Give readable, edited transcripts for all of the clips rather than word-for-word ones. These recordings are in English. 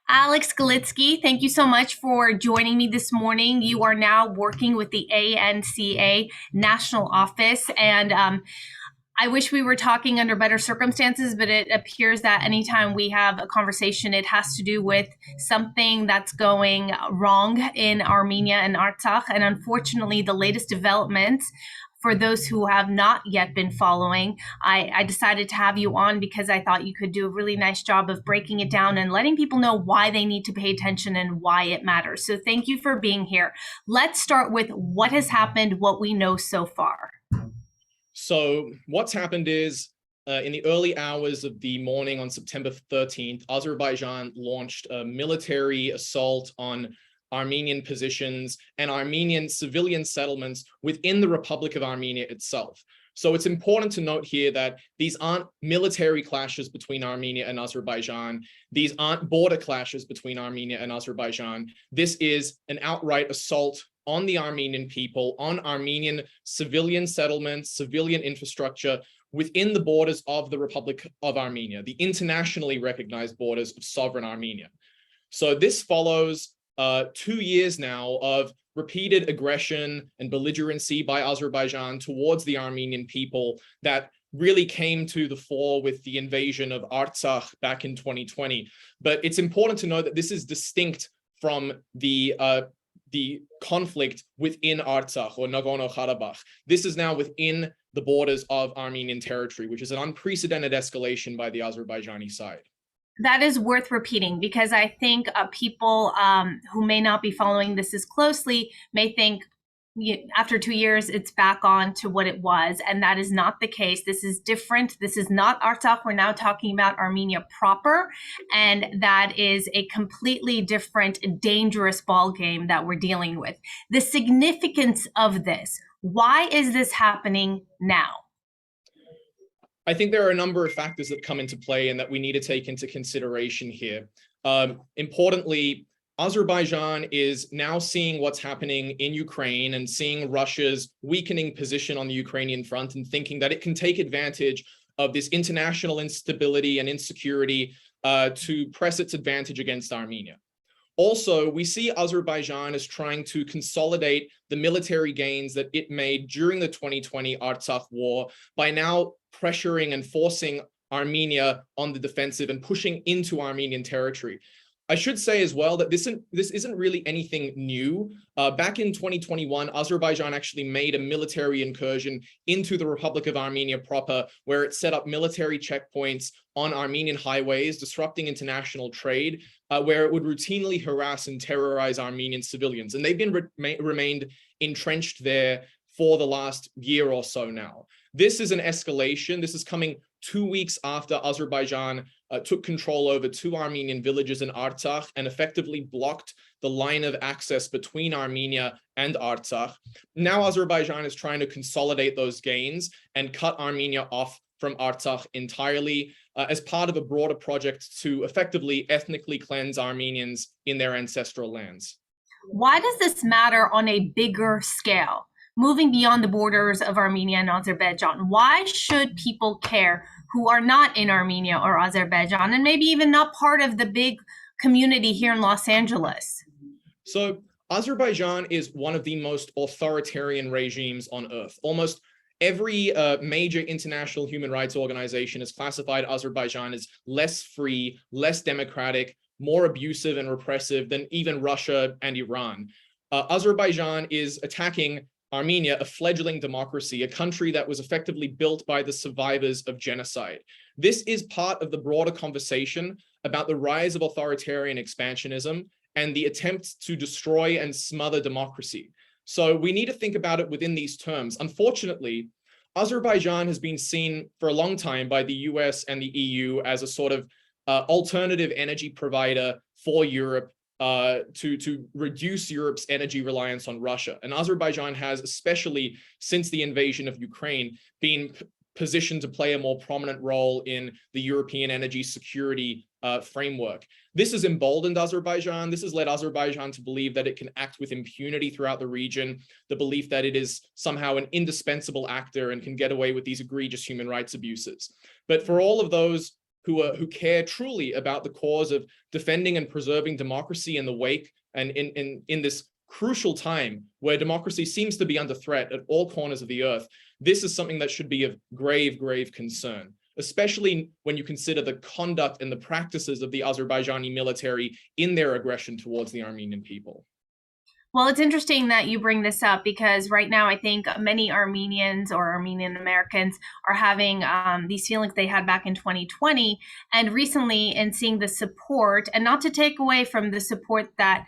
Alex Galitsky, thank you so much for joining me this morning. You are now working with the ANCA National Office, and I wish we were talking under better circumstances, but it appears that anytime we have a conversation, it has to do with something that's going wrong in Armenia and Artsakh. And unfortunately, the latest developments, for those who have not yet been following, I decided to have you on because I thought you could do a really nice job of breaking it down and letting people know why they need to pay attention and why it matters. So thank you for being here. Let's start with what has happened, what we know so far. So what's happened is in the early hours of the morning on September 13th, Azerbaijan launched a military assault on Armenian positions and Armenian civilian settlements within the Republic of Armenia itself. So it's important to note here that these aren't military clashes between Armenia and Azerbaijan. These aren't border clashes between Armenia and Azerbaijan. This is an outright assault on the Armenian people, on Armenian civilian settlements, civilian infrastructure within the borders of the Republic of Armenia, the internationally recognized borders of sovereign Armenia. So this follows 2 years now of repeated aggression and belligerency by Azerbaijan towards the Armenian people that really came to the fore with the invasion of Artsakh back in 2020. But it's important to know that this is distinct from the conflict within Artsakh or Nagorno-Karabakh. This is now within the borders of Armenian territory, which is an unprecedented escalation by the Azerbaijani side. That is worth repeating because I think people who may not be following this as closely may think after 2 years, it's back on to what it was. And that is not the case. This is different. This is not Artsakh. We're now talking about Armenia proper. And that is a completely different, dangerous ball game that we're dealing with. The significance of this, why is this happening now? I think there are a number of factors that come into play and that we need to take into consideration here. Importantly, Azerbaijan is now seeing what's happening in Ukraine and seeing Russia's weakening position on the Ukrainian front and thinking that it can take advantage of this international instability and insecurity to press its advantage against Armenia. Also, we see Azerbaijan as trying to consolidate the military gains that it made during the 2020 Artsakh war by now pressuring and forcing Armenia on the defensive and pushing into Armenian territory. I should say as well that this isn't really anything new. Back in 2021, Azerbaijan actually made a military incursion into the Republic of Armenia proper, where it set up military checkpoints on Armenian highways, disrupting international trade, where it would routinely harass and terrorize Armenian civilians. And they've been remained entrenched there for the last year or so now. This is an escalation. This is coming 2 weeks after Azerbaijan took control over 2 Armenian villages in Artsakh and effectively blocked the line of access between Armenia and Artsakh. Now Azerbaijan is trying to consolidate those gains and cut Armenia off from Artsakh entirely as part of a broader project to effectively ethnically cleanse Armenians in their ancestral lands. Why does this matter on a bigger scale? Moving beyond the borders of Armenia and Azerbaijan, why should people care who are not in Armenia or Azerbaijan and maybe even not part of the big community here in Los Angeles? So Azerbaijan is one of the most authoritarian regimes on earth. Almost every major international human rights organization has classified Azerbaijan as less free, less democratic, more abusive and repressive than even Russia and Iran. Azerbaijan is attacking Armenia, a fledgling democracy, a country that was effectively built by the survivors of genocide. This is part of the broader conversation about the rise of authoritarian expansionism and the attempt to destroy and smother democracy. So we need to think about it within these terms. Unfortunately, Azerbaijan has been seen for a long time by the US and the EU as a sort of alternative energy provider for Europe to reduce Europe's energy reliance on Russia. And Azerbaijan has, especially since the invasion of Ukraine, been positioned to play a more prominent role in the European energy security framework. This has emboldened Azerbaijan. This has led Azerbaijan to believe that it can act with impunity throughout the region, the belief that it is somehow an indispensable actor and can get away with these egregious human rights abuses. But for all of those who care truly about the cause of defending and preserving democracy in the wake and in this crucial time where democracy seems to be under threat at all corners of the earth. This is something that should be of grave, grave concern, especially when you consider the conduct and the practices of the Azerbaijani military in their aggression towards the Armenian people. Well, it's interesting that you bring this up because right now I think many Armenians or Armenian Americans are having these feelings they had back in 2020 and recently, in seeing the support, and not to take away from the support that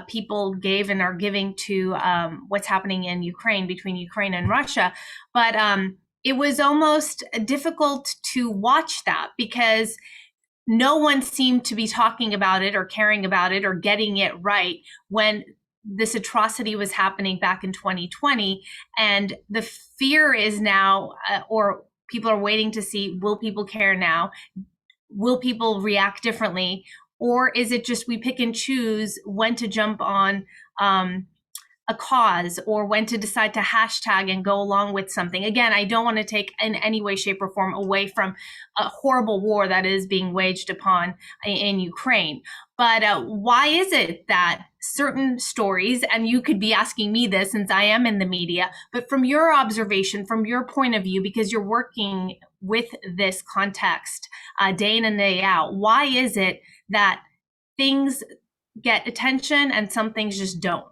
people gave and are giving to what's happening in Ukraine, between Ukraine and Russia, but it was almost difficult to watch that because no one seemed to be talking about it or caring about it or getting it right when this atrocity was happening back in 2020. And the fear is now, or people are waiting to see, will people care now? Will people react differently? Or is it just we pick and choose when to jump on a cause or when to decide to hashtag and go along with something? Again, I don't want to take in any way, shape, or form away from a horrible war that is being waged upon in Ukraine. But why is it that certain stories, and you could be asking me this since I am in the media, but from your observation, from your point of view, because you're working with this context day in and day out, why is it that things get attention and some things just don't?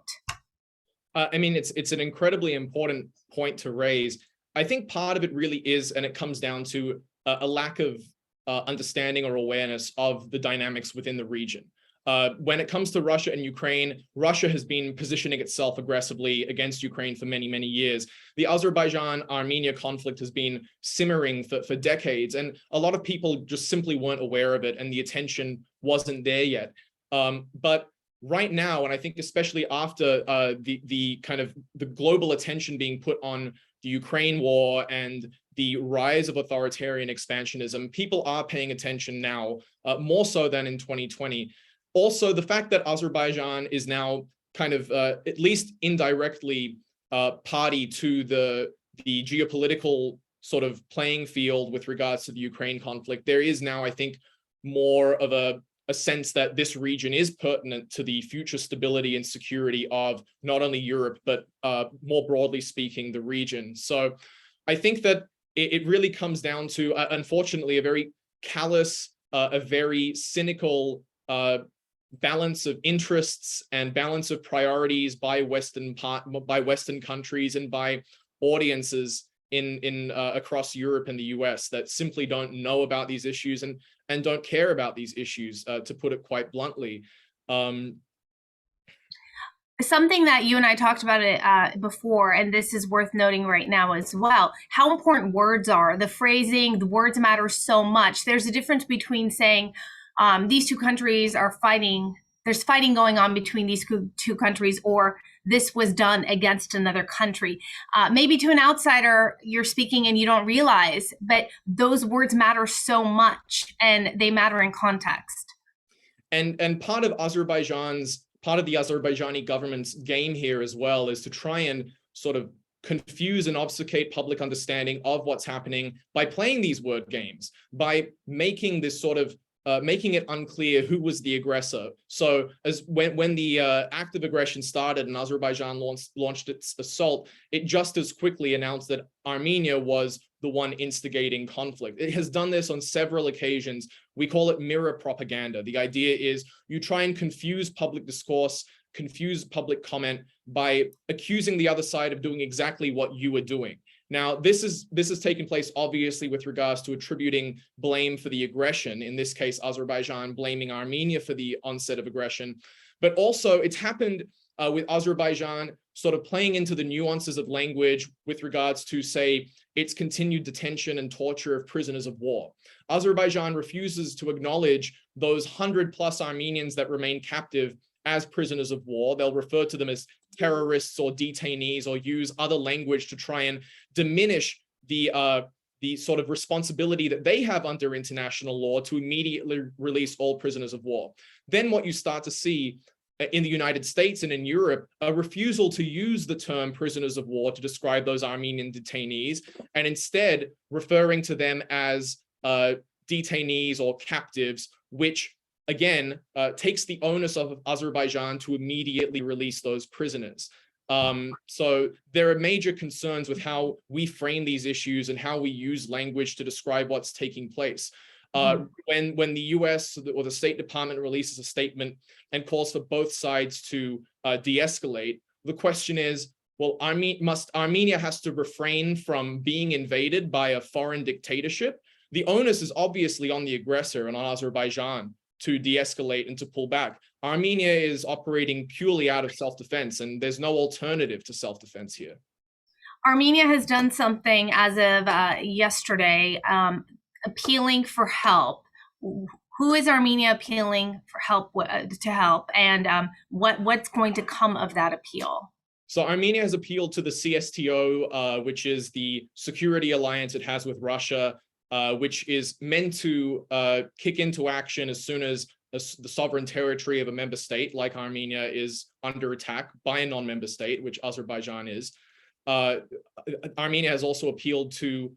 I mean, it's an incredibly important point to raise. I think part of it really is, and it comes down to a lack of understanding or awareness of the dynamics within the region. When it comes to Russia and Ukraine, Russia has been positioning itself aggressively against Ukraine for many, many years. The Azerbaijan-Armenia conflict has been simmering for decades, and a lot of people just simply weren't aware of it, and the attention wasn't there yet. But right now, and I think especially after the kind of the global attention being put on the Ukraine war and the rise of authoritarian expansionism, people are paying attention now, more so than in 2020. Also, the fact that Azerbaijan is now kind of, at least indirectly, party to the geopolitical sort of playing field with regards to the Ukraine conflict, there is now, I think, more of a sense that this region is pertinent to the future stability and security of not only Europe, but more broadly speaking, the region. So I think that it really comes down to, unfortunately, a very callous, a very cynical balance of interests and balance of priorities by Western countries and by audiences in across Europe and the US that simply don't know about these issues and don't care about these issues, to put it quite bluntly. Something that you and I talked about it before, and this is worth noting right now as well, how important words are. The phrasing, the words matter so much. There's a difference between saying these two countries are fighting, there's fighting going on between these two countries, or this was done against another country. Maybe to an outsider, you're speaking and you don't realize, but those words matter so much and they matter in context. And part of the Azerbaijani government's game here as well is to try and sort of confuse and obfuscate public understanding of what's happening by playing these word games, by making this sort of making it unclear who was the aggressor. So as when the act of aggression started and Azerbaijan launched its assault, it just as quickly announced that Armenia was the one instigating conflict. It has done this on several occasions. We call it mirror propaganda. The idea is you try and confuse public discourse, confuse public comment by accusing the other side of doing exactly what you are doing. Now, this has taken place obviously with regards to attributing blame for the aggression, in this case, Azerbaijan blaming Armenia for the onset of aggression, but also it's happened with Azerbaijan sort of playing into the nuances of language with regards to, say, its continued detention and torture of prisoners of war. Azerbaijan refuses to acknowledge those 100+ Armenians that remain captive as prisoners of war. They'll refer to them as terrorists or detainees, or use other language to try and diminish the sort of responsibility that they have under international law to immediately release all prisoners of war. Then what you start to see in the United States and in Europe, a refusal to use the term prisoners of war to describe those Armenian detainees, and instead referring to them as detainees or captives, which again takes the onus of Azerbaijan to immediately release those prisoners. So there are major concerns with how we frame these issues and how we use language to describe what's taking place. When the US or the State Department releases a statement and calls for both sides to de-escalate, the question is, well, Armenia has to refrain from being invaded by a foreign dictatorship? The onus is obviously on the aggressor and on Azerbaijan to de-escalate and to pull back. Armenia is operating purely out of self-defense, and there's no alternative to self-defense here. Armenia has done something as of yesterday, appealing for help. Who is Armenia appealing for help to help, and what's going to come of that appeal? So Armenia has appealed to the CSTO, which is the security alliance it has with Russia, which is meant to kick into action as soon as the sovereign territory of a member state like Armenia is under attack by a non-member state, which Azerbaijan is. Armenia has also appealed to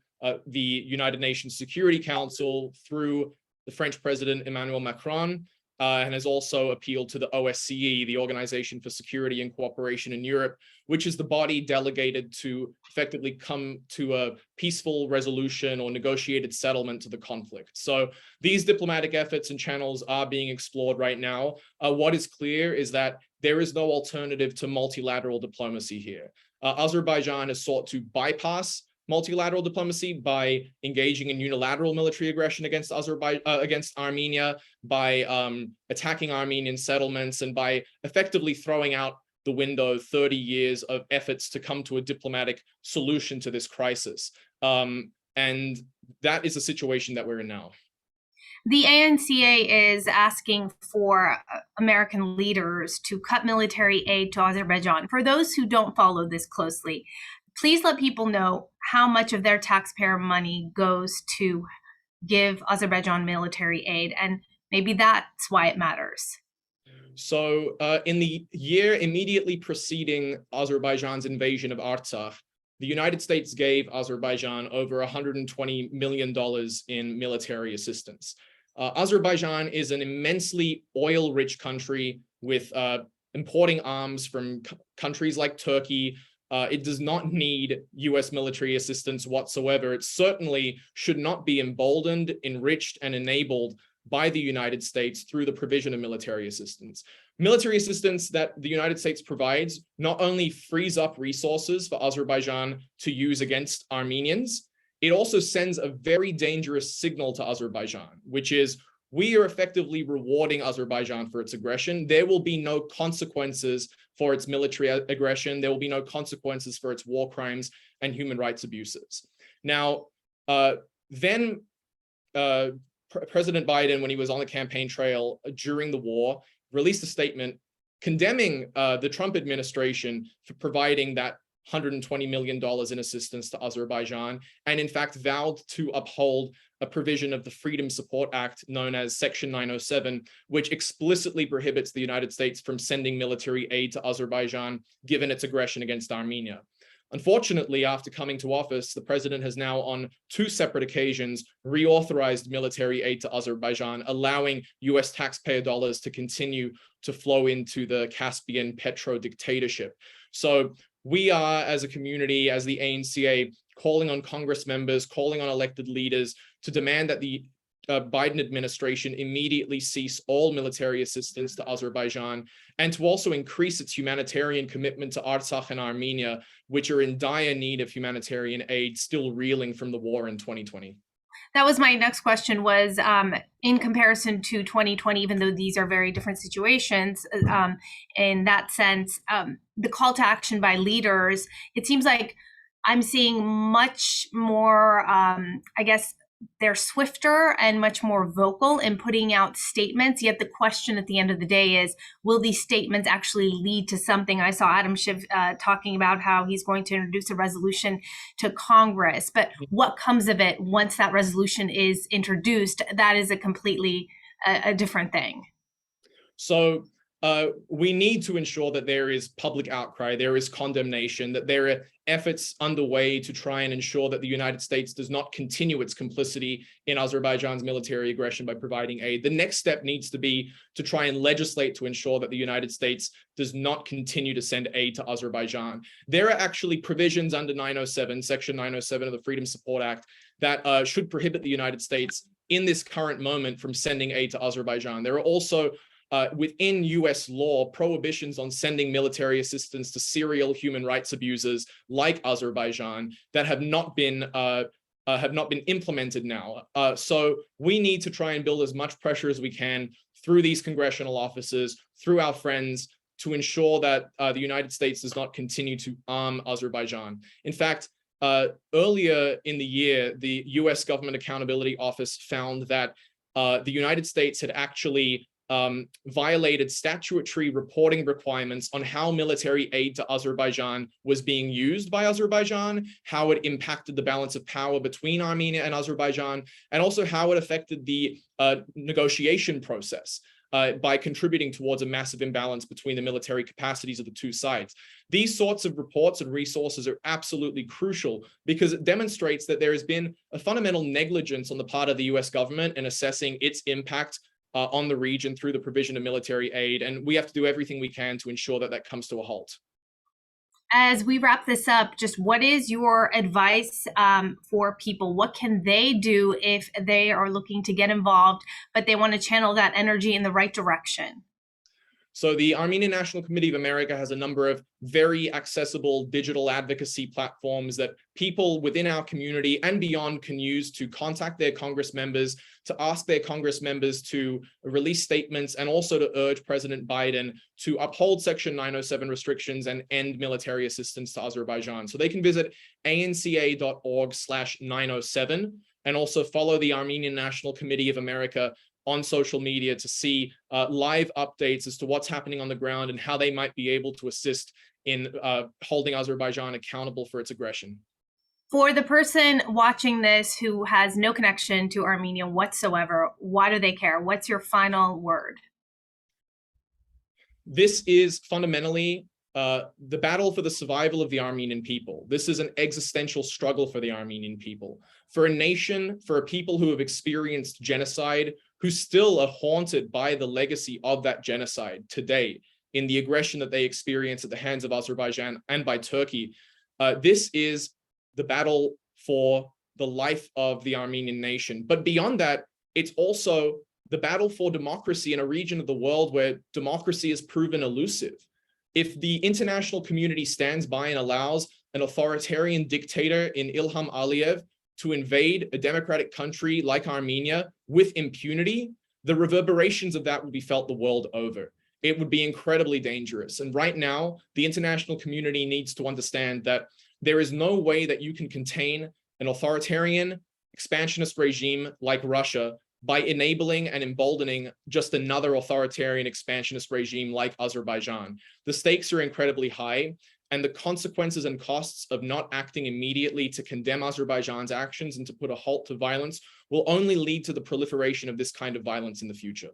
the United Nations Security Council through the French President Emmanuel Macron, and has also appealed to the OSCE, the Organization for Security and Cooperation in Europe, which is the body delegated to effectively come to a peaceful resolution or negotiated settlement to the conflict. So these diplomatic efforts and channels are being explored right now. What is clear is that there is no alternative to multilateral diplomacy here. Azerbaijan has sought to bypass multilateral diplomacy by engaging in unilateral military aggression against Armenia, by attacking Armenian settlements, and by effectively throwing out the window 30 years of efforts to come to a diplomatic solution to this crisis. And that is the situation that we're in now. The ANCA is asking for American leaders to cut military aid to Azerbaijan. For those who don't follow this closely, please let people know how much of their taxpayer money goes to give Azerbaijan military aid, and maybe that's why it matters. So in the year immediately preceding Azerbaijan's invasion of Artsakh, the United States gave Azerbaijan over $120 million in military assistance. Azerbaijan is an immensely oil-rich country with importing arms from countries like Turkey. It does not need US military assistance whatsoever. It certainly should not be emboldened, enriched, and enabled by the United States through the provision of military assistance. Military assistance that the United States provides not only frees up resources for Azerbaijan to use against Armenians, it also sends a very dangerous signal to Azerbaijan, which is, we are effectively rewarding Azerbaijan for its aggression. There will be no consequences for its military aggression. There will be no consequences for its war crimes and human rights abuses. Now, President Biden, when he was on the campaign trail during the war, released a statement condemning the Trump administration for providing that $120 million in assistance to Azerbaijan, and in fact vowed to uphold a provision of the Freedom Support Act known as Section 907, which explicitly prohibits the United States from sending military aid to Azerbaijan given its aggression against Armenia. Unfortunately, after coming to office, the president has now on 2 separate occasions reauthorized military aid to Azerbaijan, allowing US taxpayer dollars to continue to flow into the Caspian petro dictatorship. So we are, as a community, as the ANCA, calling on Congress members, calling on elected leaders to demand that the Biden administration immediately cease all military assistance to Azerbaijan, and to also increase its humanitarian commitment to Artsakh and Armenia, which are in dire need of humanitarian aid, still reeling from the war in 2020. That was my next question, was in comparison to 2020, even though these are very different situations, in that sense, the call to action by leaders, it seems like I'm seeing much more, I guess, they're swifter and much more vocal in putting out statements. Yet the question at the end of the day is, will these statements actually lead to something? I saw Adam Schiff talking about how he's going to introduce a resolution to Congress, but what comes of it once that resolution is introduced, that is a completely a different thing. So we need to ensure that there is public outcry, there is condemnation, that there are efforts underway to try and ensure that the United States does not continue its complicity in Azerbaijan's military aggression by providing aid. The next step needs to be to try and legislate to ensure that the United States does not continue to send aid to Azerbaijan. There are actually provisions under 907, Section 907 of the Freedom Support Act, that should prohibit the United States in this current moment from sending aid to Azerbaijan. There are also within US law, prohibitions on sending military assistance to serial human rights abusers like Azerbaijan that have not been implemented now. So we need to try and build as much pressure as we can through these congressional offices, through our friends, to ensure that the United States does not continue to arm Azerbaijan. In fact, earlier in the year, the US Government Accountability Office found that the United States had actually violated statutory reporting requirements on how military aid to Azerbaijan was being used by Azerbaijan, how it impacted the balance of power between Armenia and Azerbaijan, and also how it affected the negotiation process by contributing towards a massive imbalance between the military capacities of the two sides. These sorts of reports and resources are absolutely crucial because it demonstrates that there has been a fundamental negligence on the part of the US government in assessing its impact on the region through the provision of military aid. And we have to do everything we can to ensure that that comes to a halt. As we wrap this up, just what is your advice for people? What can they do if they are looking to get involved, but they want to channel that energy in the right direction? So the Armenian National Committee of America has a number of very accessible digital advocacy platforms that people within our community and beyond can use to contact their Congress members, to ask their Congress members to release statements, and also to urge President Biden to uphold Section 907 restrictions and end military assistance to Azerbaijan. So they can visit anca.org/907 and also follow the Armenian National Committee of America on social media to see live updates as to what's happening on the ground and how they might be able to assist in holding Azerbaijan accountable for its aggression. For the person watching this who has no connection to Armenia whatsoever, why do they care? What's your final word? This is fundamentally the battle for the survival of the Armenian people. This is an existential struggle for the Armenian people, for a nation, for a people who have experienced genocide, who still are haunted by the legacy of that genocide today in the aggression that they experience at the hands of Azerbaijan and by Turkey. This is the battle for the life of the Armenian nation. But beyond that, it's also the battle for democracy in a region of the world where democracy is proven elusive. If the international community stands by and allows an authoritarian dictator in Ilham Aliyev to invade a democratic country like Armenia with impunity, the reverberations of that will be felt the world over. It would be incredibly dangerous. And right now, the international community needs to understand that there is no way that you can contain an authoritarian, expansionist regime like Russia by enabling and emboldening just another authoritarian expansionist regime like Azerbaijan. The stakes are incredibly high, and the consequences and costs of not acting immediately to condemn Azerbaijan's actions and to put a halt to violence will only lead to the proliferation of this kind of violence in the future.